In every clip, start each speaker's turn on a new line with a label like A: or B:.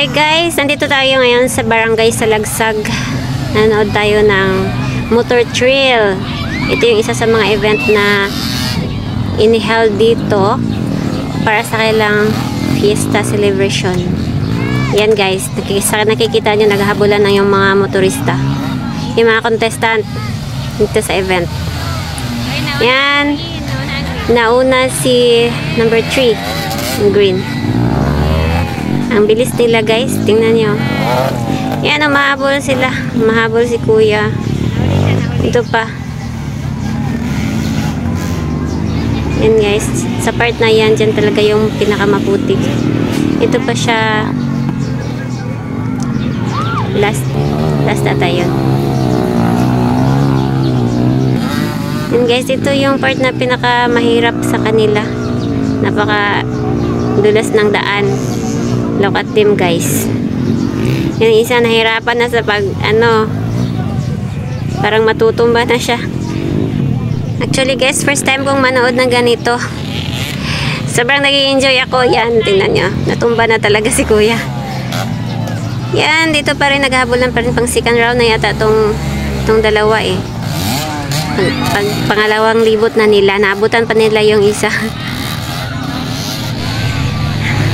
A: Okay guys, nandito tayo ngayon sa Barangay Salagsag. Nanood tayo ng motor trail. Ito yung isa sa mga event na iniheld dito para sa kailang fiesta celebration. Yan guys, nakikita nyo naghahabulan ng yung mga motorista, yung mga contestant dito sa event. Yan, nauna si number 3, yung green. Ang bilis nila guys, tingnan nyo. Yan, mahabol sila. Mahabol si kuya. Ito pa. Yan guys, sa part na yan, dyan talaga yung pinakamaputi. Ito pa siya. Last ata yun. Yan guys, ito yung part na pinakamahirap sa kanila. Napaka dulas ng daan. Look at them guys. Yung isa nahirapan na sa parang matutumba na siya. Actually guys, first time kong manood ng ganito. Sobrang nag-i-enjoy ako. Yan, tingnan nyo. Natumba na talaga si kuya. Yan, dito pa rin naghahabulan pa rin pang second round na yata tong dalawa eh. Pangalawang libot na nila. Naabutan pa nila yung isa.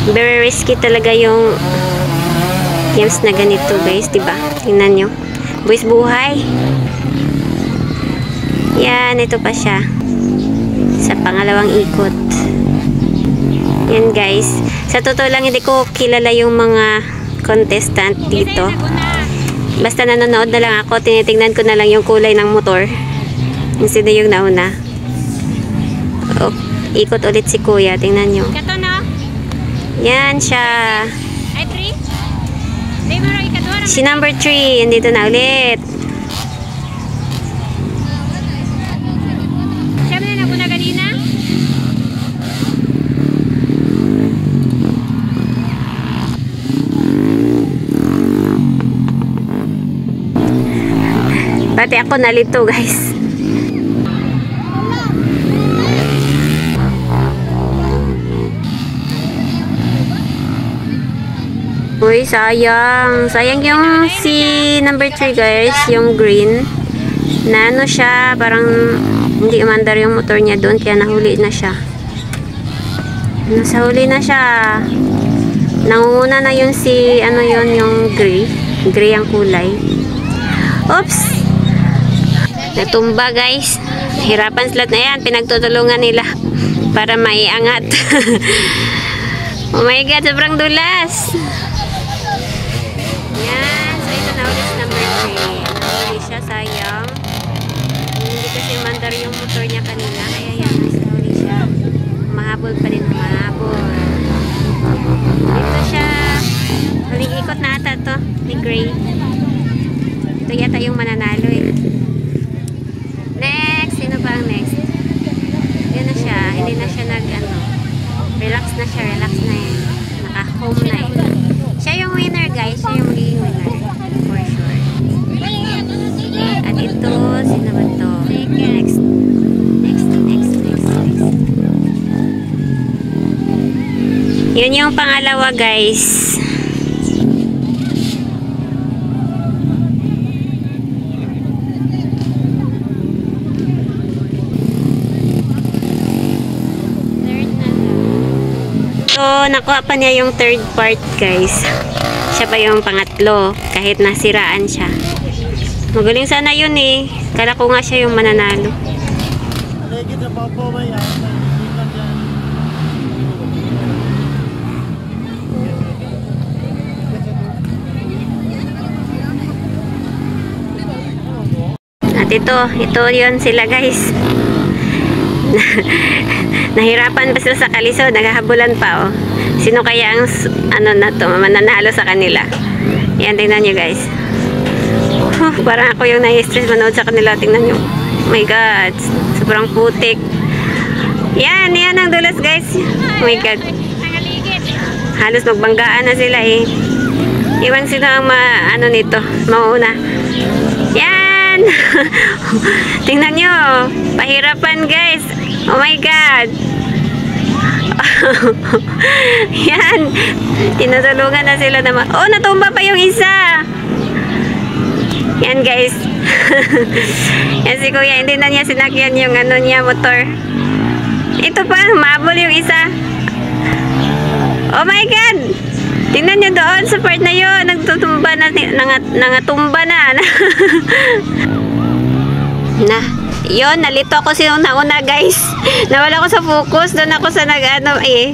A: Very risky talaga yung games na ganito guys, diba? Tingnan nyo. Buwis buhay. Yan, ito pa siya. Sa pangalawang ikot. Yan guys. Sa totoo lang, hindi ko kilala yung mga contestant dito. Basta nanonood na lang ako, tinitingnan ko na lang yung kulay ng motor. Yung sino yung nauna. Oh, ikot ulit si kuya, tingnan nyo. Yan siya. Si number 3, andito na ulit. Siya ba na na kanina? Pati ako nalito guys. Uy, sayang. Sayang yung si number 3 guys, yung green. Na siya, parang hindi umandar yung motor niya doon, kaya nahuli na siya. Nasa huli na siya. Nangunguna na yun si, yung gray. Gray ang kulay. Oops! Natumba guys. Hirapan sila na yan. Pinagtutulungan nila para maiangat. Oh my god, sobrang dulas. Yan. So, ito na ulit number 3. Nahuli siya, sayang. Hindi kasi mandar yung motor niya kanina. Kaya yan, nahuli siya. Mahabol pa rin, mahabol. Ito siya. Huling ikot na ata to ni Gray. Ito yata yung mananalo eh. Next. Sino ba ang next? Yan na siya. Hindi na siya relax na siya. Relax na eh. Naka-home na eh. Siya yung winner guys. Siya yung magiging winner. For sure. At ito, sino ba to? Next. Yun yung pangalawa guys. So, nakuha pa niya yung third part guys. Siya pa yung pangatlo. Kahit nasiraan siya. Magaling sana yun eh. Kala ko nga siya yung mananalo. At ito yun sila guys. Nahirapan pa sila sa kalisod, naghahabulan pa oh. Sino kaya ang mananalo sa kanila? Yan, tingnan nyo guys. Parang ako yung nai-stress manood sa kanila. Tingnan nyo. Oh my god, sobrang putik. Yan ang dulas guys. Oh my god, halos magbanggaan na sila eh. Iwan sila ang nito, mauna. Yan. Tingnan nyo, pahirapan guys. Oh my god. Yan. Tinutulungan na sila naman. Oh, natumba pa yung isa. Yan guys. Yan si kuya. Hindi na niya sinakyan yung ano niya, motor. Ito pa. Humabol yung isa. Oh my God. Tingnan nyo doon sa part na yun. Nagtutumba na. Nangatumba na. Yun, nalito ako sinong nauna guys. Nawala ko sa focus. Doon ako sa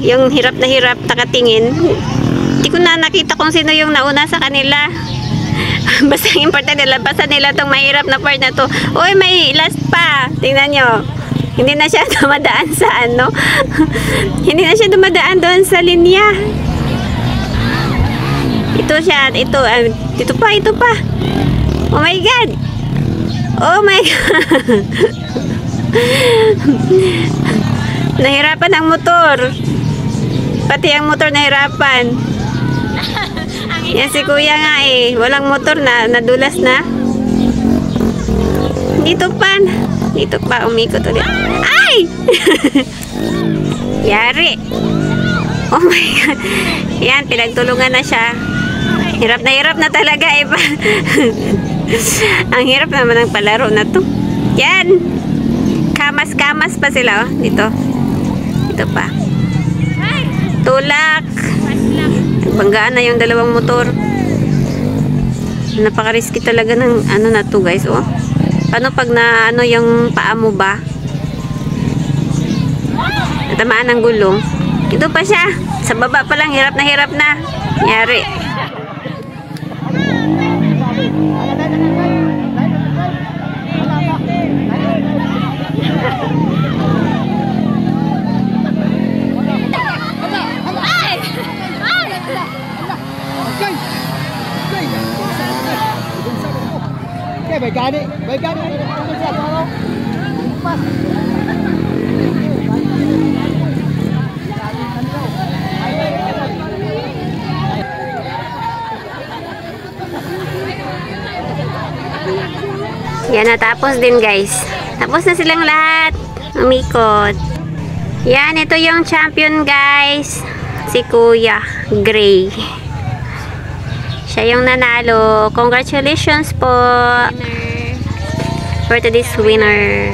A: yung hirap na nakatingin. Hindi ko na nakita kung sino yung nauna sa kanila. Basta ang importante, labasan nila tong mahirap na part na to. Uy, may last pa. Tingnan nyo. Hindi na siya dumadaan sa ano. Hindi na siya dumadaan doon sa linya. Ito siya. Ito pa. Oh my God. Oh my God. Nahirapan ang motor. Pati ang motor nahirapan. Yan si kuya nga eh. Walang motor na. Nadulas na. Dito pa. Umikot ulit. Ay! Yari. Oh my God. Yan. Pinagtulungan na siya. Hirap na talaga eh. Ang hirap naman ng palaro na to. Yan. Kamas pa sila oh. Dito pa. Tulak. Nagbanggaan na yung dalawang motor. Napaka-risky talaga ng ano na to guys oh. Paano pag na ano yung paa mo ba? Natamaan ng gulong. Ito pa siya. Sa baba pa lang hirap na. Yari.
B: Baik gani.
A: Yan, natapos din guys. Tapos na silang lahat. Umikot. Yan, ito yung champion guys. Si Kuya Gray. Siya yung nanalo. Congratulations po for today's winner.